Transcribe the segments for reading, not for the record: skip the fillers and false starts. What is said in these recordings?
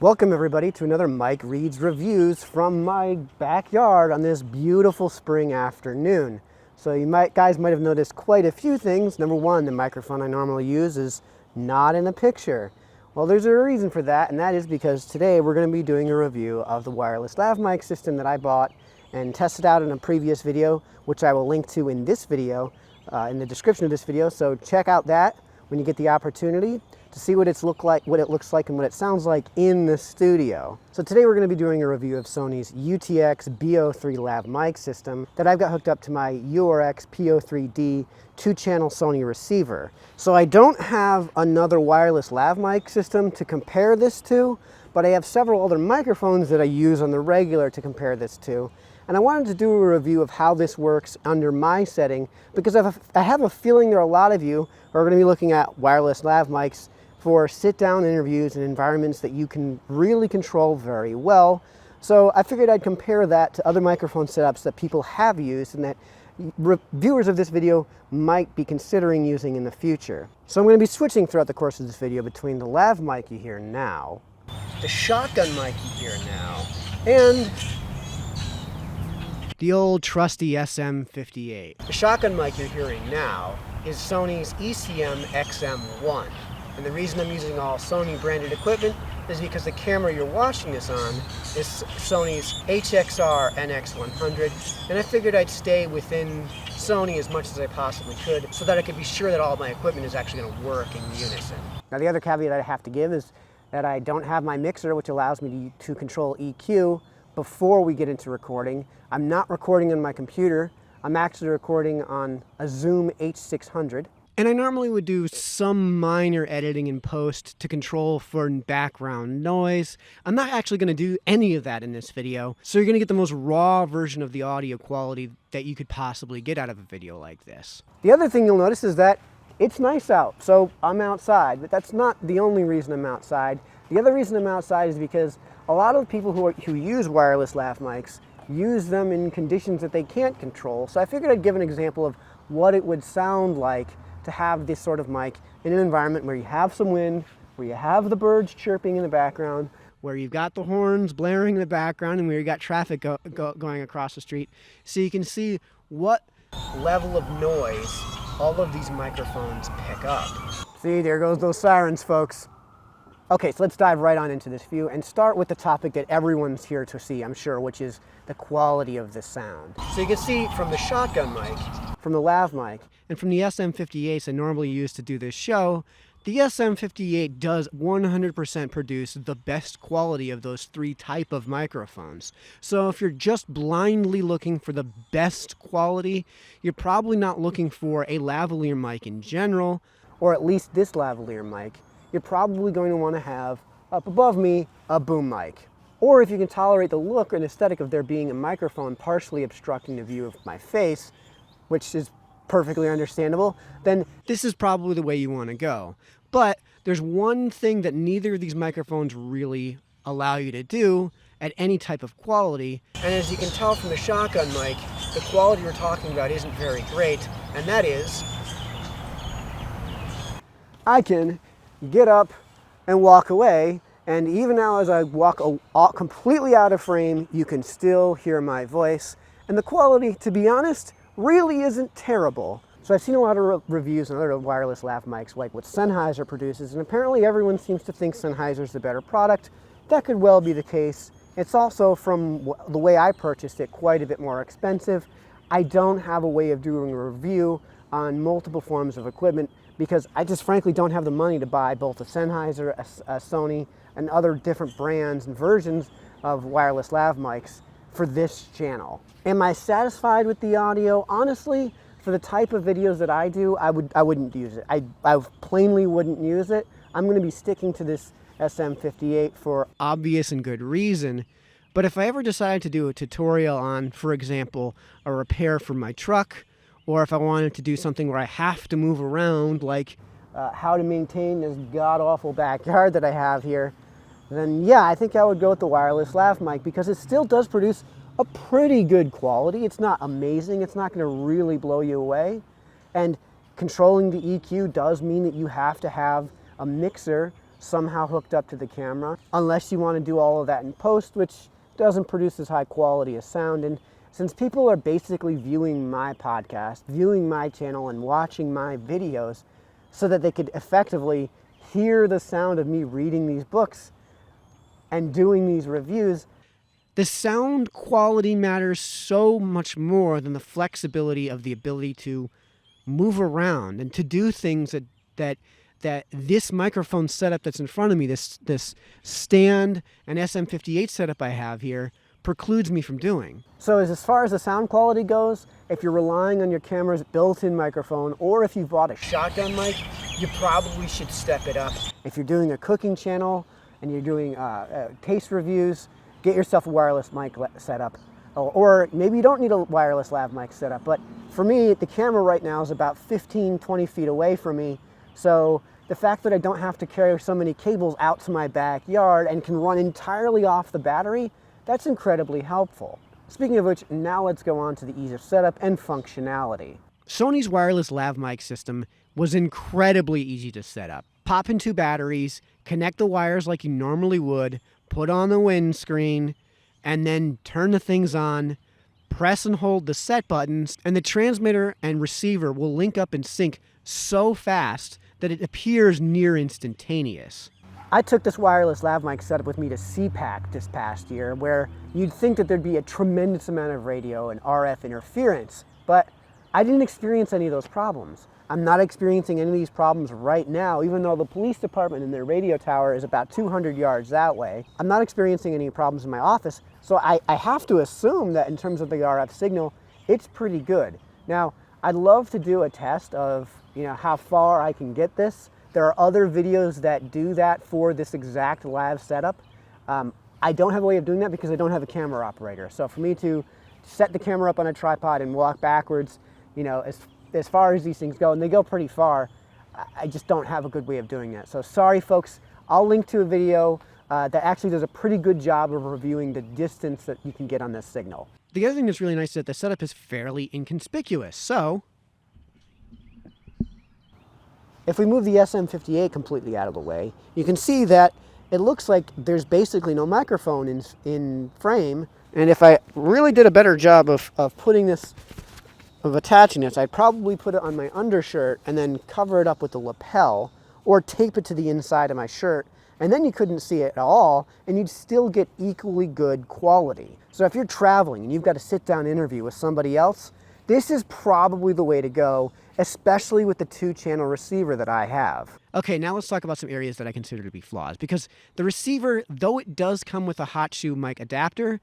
Welcome everybody to another Mike Reads Reviews from my backyard on this beautiful spring afternoon. So guys might have noticed quite a few things. Number one, the microphone I normally use is not in the picture. Well, there's a reason for that, and that is because today we're going to be doing a review of the wireless lav mic system that I bought and tested out in a previous video, which I will link to in this video, in the description of this video. So check out that when you get the opportunity to see what it looks like and what it sounds like in the studio. So today we're going to be doing a review of Sony's UTX-BO3 lav mic system that I've got hooked up to my URX-P03D 2-channel Sony receiver. So I don't have another wireless lav mic system to compare this to, but I have several other microphones that I use on the regular to compare this to. And I wanted to do a review of how this works under my setting because I have a feeling there are a lot of you who are going to be looking at wireless lav mics for sit-down interviews in environments that you can really control very well. So I figured I'd compare that to other microphone setups that people have used and that viewers of this video might be considering using in the future. So I'm going to be switching throughout the course of this video between the lav mic you hear now, the shotgun mic you hear now, and the old trusty SM58. The shotgun mic you're hearing now is Sony's ECM XM1. And the reason I'm using all Sony branded equipment is because the camera you're watching this on is Sony's HXR NX100, and I figured I'd stay within Sony as much as I possibly could so that I could be sure that all my equipment is actually going to work in unison. Now the other caveat I have to give is that I don't have my mixer, which allows me to control EQ before we get into recording. I'm not recording on my computer. I'm actually recording on a Zoom H600. And I normally would do some minor editing in post to control for background noise. I'm not actually going to do any of that in this video, so you're going to get the most raw version of the audio quality that you could possibly get out of a video like this. The other thing you'll notice is that it's nice out, so I'm outside, but that's not the only reason I'm outside. The other reason I'm outside is because a lot of people who use wireless lav mics use them in conditions that they can't control, so I figured I'd give an example of what it would sound like to have this sort of mic in an environment where you have some wind, where you have the birds chirping in the background, where you've got the horns blaring in the background, and where you've got traffic going across the street. So you can see what level of noise all of these microphones pick up. See, there goes those sirens, folks. Okay, so let's dive right on into this view and start with the topic that everyone's here to see, I'm sure, which is the quality of the sound. So you can see from the shotgun mic, from the lav mic, and from the SM58s I normally use to do this show, the SM58 does 100% produce the best quality of those three type of microphones. So if you're just blindly looking for the best quality, you're probably not looking for a lavalier mic in general, or at least this lavalier mic. You're probably going to want to have, up above me, a boom mic. Or if you can tolerate the look and aesthetic of there being a microphone partially obstructing the view of my face, which is perfectly understandable, then this is probably the way you want to go. But there's one thing that neither of these microphones really allow you to do at any type of quality. And as you can tell from the shotgun mic, the quality we're talking about isn't very great, and that is I can get up and walk away, and even now as I walk completely out of frame, you can still hear my voice. And the quality, to be honest, really isn't terrible. So I've seen a lot of reviews on other wireless lav mics, like what Sennheiser produces, and apparently everyone seems to think Sennheiser's the better product. That could well be the case. It's also, from the way I purchased it, quite a bit more expensive. I don't have a way of doing a review on multiple forms of equipment because I just frankly don't have the money to buy both a Sennheiser, a Sony, and other different brands and versions of wireless lav mics for this channel. Am I satisfied with the audio? Honestly, for the type of videos that I do, I wouldn't use it. I plainly wouldn't use it. I'm going to be sticking to this SM58 for obvious and good reason. But if I ever decide to do a tutorial on, for example, a repair for my truck, or if I wanted to do something where I have to move around, like how to maintain this god-awful backyard that I have here, then yeah, I think I would go with the wireless lav mic because it still does produce a pretty good quality. It's not amazing. It's not going to really blow you away. And controlling the EQ does mean that you have to have a mixer somehow hooked up to the camera, unless you want to do all of that in post, which doesn't produce as high quality as sound. And since people are basically viewing my podcast, viewing my channel, and watching my videos so that they could effectively hear the sound of me reading these books and doing these reviews, the sound quality matters so much more than the flexibility of the ability to move around and to do things that this microphone setup that's in front of me, this stand and SM58 setup I have here, precludes me from doing. So as far as the sound quality goes, if you're relying on your camera's built-in microphone, or if you bought a shotgun mic, you probably should step it up. If you're doing a cooking channel and you're doing taste reviews, get yourself a wireless mic setup. Or maybe you don't need a wireless lav mic setup, but for me, the camera right now is about 15, 20 feet away from me. So the fact that I don't have to carry so many cables out to my backyard and can run entirely off the battery, that's incredibly helpful. Speaking of which, now let's go on to the ease of setup and functionality. Sony's wireless lav mic system was incredibly easy to set up. Pop in 2 batteries, connect the wires like you normally would, put on the windscreen, and then turn the things on, press and hold the set buttons, and the transmitter and receiver will link up and sync so fast that it appears near instantaneous. I took this wireless lav mic setup with me to CPAC this past year, where you'd think that there'd be a tremendous amount of radio and RF interference, but I didn't experience any of those problems. I'm not experiencing any of these problems right now, even though the police department and their radio tower is about 200 yards that way. I'm not experiencing any problems in my office, so I have to assume that in terms of the RF signal, it's pretty good. Now, I'd love to do a test of how far I can get this. There are other videos that do that for this exact lav setup. I don't have a way of doing that because I don't have a camera operator. So for me to set the camera up on a tripod and walk backwards, as far as these things go, and they go pretty far, I just don't have a good way of doing that. So sorry folks, I'll link to a video that actually does a pretty good job of reviewing the distance that you can get on this signal. The other thing that's really nice is that the setup is fairly inconspicuous. So if we move the SM58 completely out of the way, you can see that it looks like there's basically no microphone in frame. And if I really did a better job of attaching this, I'd probably put it on my undershirt and then cover it up with the lapel or tape it to the inside of my shirt, and then you couldn't see it at all and you'd still get equally good quality. So if you're traveling and you've got a sit-down interview with somebody else, this is probably the way to go, especially with the 2-channel receiver that I have. Okay, now let's talk about some areas that I consider to be flaws, because the receiver, though it does come with a hot shoe mic adapter,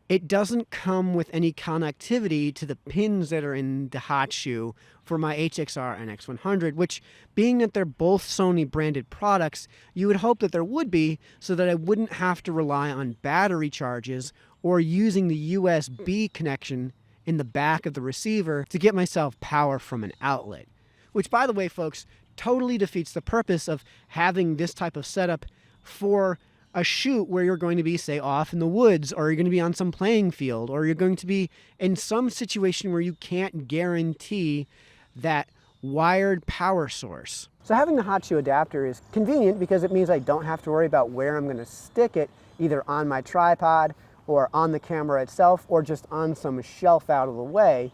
it doesn't come with any connectivity to the pins that are in the hot shoe for my HXR and X100, which, being that they're both Sony branded products, you would hope that there would be, so that I wouldn't have to rely on battery charges or using the USB connection in the back of the receiver to get myself power from an outlet. Which, by the way, folks, totally defeats the purpose of having this type of setup for a shoot where you're going to be, say, off in the woods, or you're going to be on some playing field, or you're going to be in some situation where you can't guarantee that wired power source. So having the hot shoe adapter is convenient because it means I don't have to worry about where I'm going to stick it, either on my tripod or on the camera itself, or just on some shelf out of the way.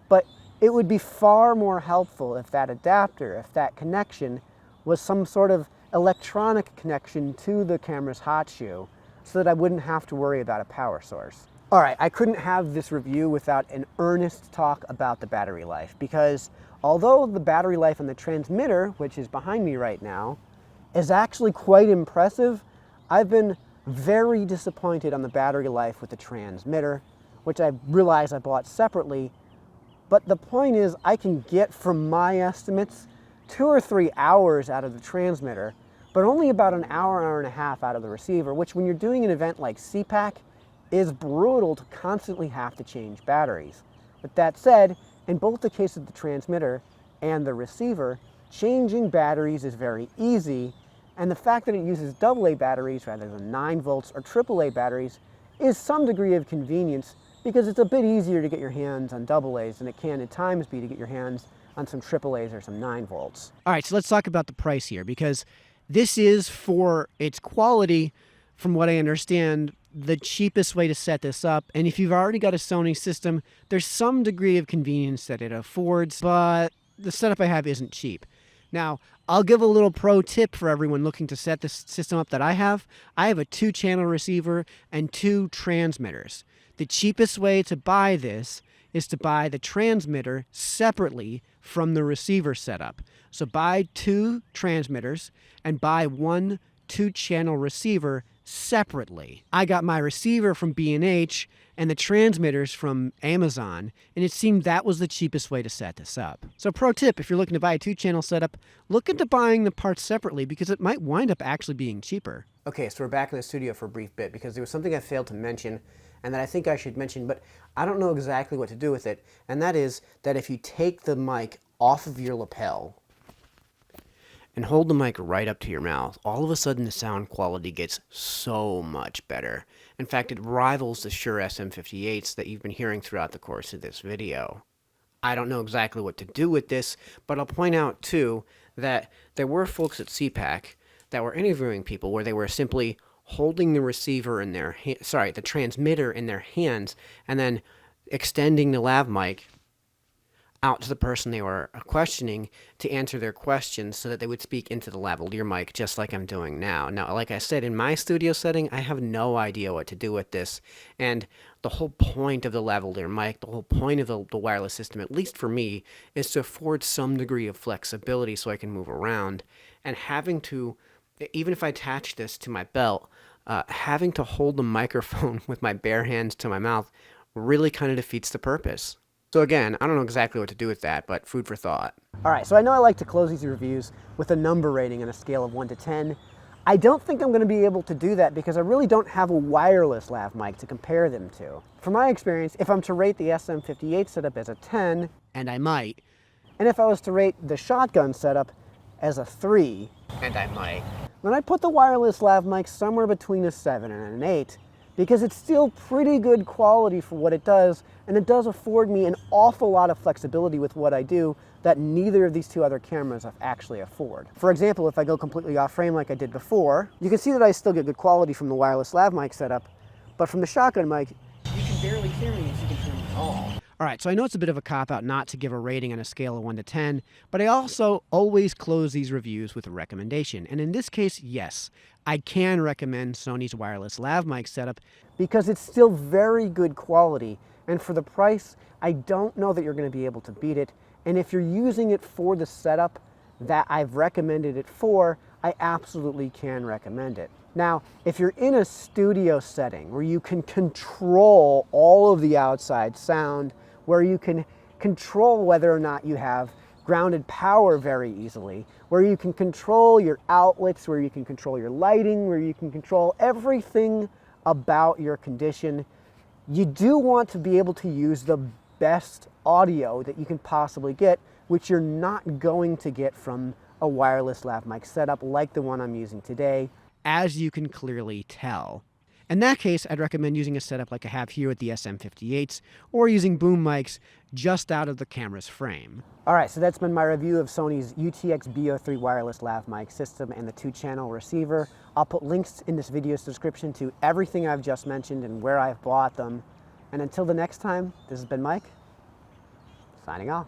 But it would be far more helpful if that adapter, if that connection was some sort of electronic connection to the camera's hot shoe, so that I wouldn't have to worry about a power source. All right, I couldn't have this review without an earnest talk about the battery life, because although the battery life on the transmitter, which is behind me right now, is actually quite impressive, I've been very disappointed on the battery life with the transmitter, which I realize I bought separately. But the point is, I can get, from my estimates, 2 or 3 hours out of the transmitter, but only about an hour, hour and a half out of the receiver, which when you're doing an event like CPAC is brutal to constantly have to change batteries. But that said, in both the case of the transmitter and the receiver, changing batteries is very easy, and the fact that it uses AA batteries rather than 9 volts or AAA batteries is some degree of convenience, because it's a bit easier to get your hands on AA's than it can at times be to get your hands on some AAA's or some 9 volts. All right, so let's talk about the price here, because This is, for its quality, from what I understand, the cheapest way to set this up. And if you've already got a Sony system, there's some degree of convenience that it affords, but the setup I have isn't cheap. Now, I'll give a little pro tip for everyone looking to set this system up that I have. I have a 2-channel receiver and 2 transmitters. The cheapest way to buy this is to buy the transmitter separately from the receiver setup. So buy 2 transmitters and buy 1 2-channel receiver separately. I got my receiver from B&H and the transmitters from Amazon, and it seemed that was the cheapest way to set this up. So pro tip, if you're looking to buy a 2-channel setup, look into buying the parts separately because it might wind up actually being cheaper. Okay, so we're back in the studio for a brief bit because there was something I failed to mention and that I think I should mention, but I don't know exactly what to do with it, and that is that if you take the mic off of your lapel and hold the mic right up to your mouth, all of a sudden the sound quality gets so much better. In fact, it rivals the Shure SM58s that you've been hearing throughout the course of this video. I don't know exactly what to do with this, but I'll point out too that there were folks at CPAC that were interviewing people where they were simply holding the receiver in their the transmitter in their hands and then extending the lav mic out to the person they were questioning to answer their questions so that they would speak into the lavalier mic just like I'm doing now. Now, like I said, in my studio setting, I have no idea what to do with this. And the whole point of the lavalier mic, the whole point of the wireless system, at least for me, is to afford some degree of flexibility so I can move around. And having to, even if I attach this to my belt, having to hold the microphone with my bare hands to my mouth really kind of defeats the purpose. So again, I don't know exactly what to do with that, but food for thought. All right, so I know I like to close these reviews with a number rating on a scale of 1 to 10. I don't think I'm going to be able to do that because I really don't have a wireless lav mic to compare them to. From my experience, if I'm to rate the SM58 setup as a 10, and I might, and if I was to rate the shotgun setup as a 3, and I might, then I'd put the wireless lav mic somewhere between a 7 and an 8. Because it's still pretty good quality for what it does, and it does afford me an awful lot of flexibility with what I do that neither of these 2 other cameras actually afford. For example, if I go completely off frame like I did before, you can see that I still get good quality from the wireless lav mic setup, but from the shotgun mic, you can barely hear me if you can hear me at all. All right, so I know it's a bit of a cop-out not to give a rating on a scale of 1 to 10, but I also always close these reviews with a recommendation. And in this case, yes, I can recommend Sony's wireless lav mic setup because it's still very good quality. And for the price, I don't know that you're going to be able to beat it. And if you're using it for the setup that I've recommended it for, I absolutely can recommend it. Now, if you're in a studio setting where you can control all of the outside sound, where you can control whether or not you have grounded power very easily, where you can control your outlets, where you can control your lighting, where you can control everything about your condition, you do want to be able to use the best audio that you can possibly get, which you're not going to get from a wireless lav mic setup like the one I'm using today, as you can clearly tell. In that case, I'd recommend using a setup like I have here with the SM58s, or using boom mics just out of the camera's frame. All right, so that's been my review of Sony's UTX-BO3 wireless lav mic system and the 2-channel receiver. I'll put links in this video's description to everything I've just mentioned and where I've bought them. And until the next time, this has been Mike, signing off.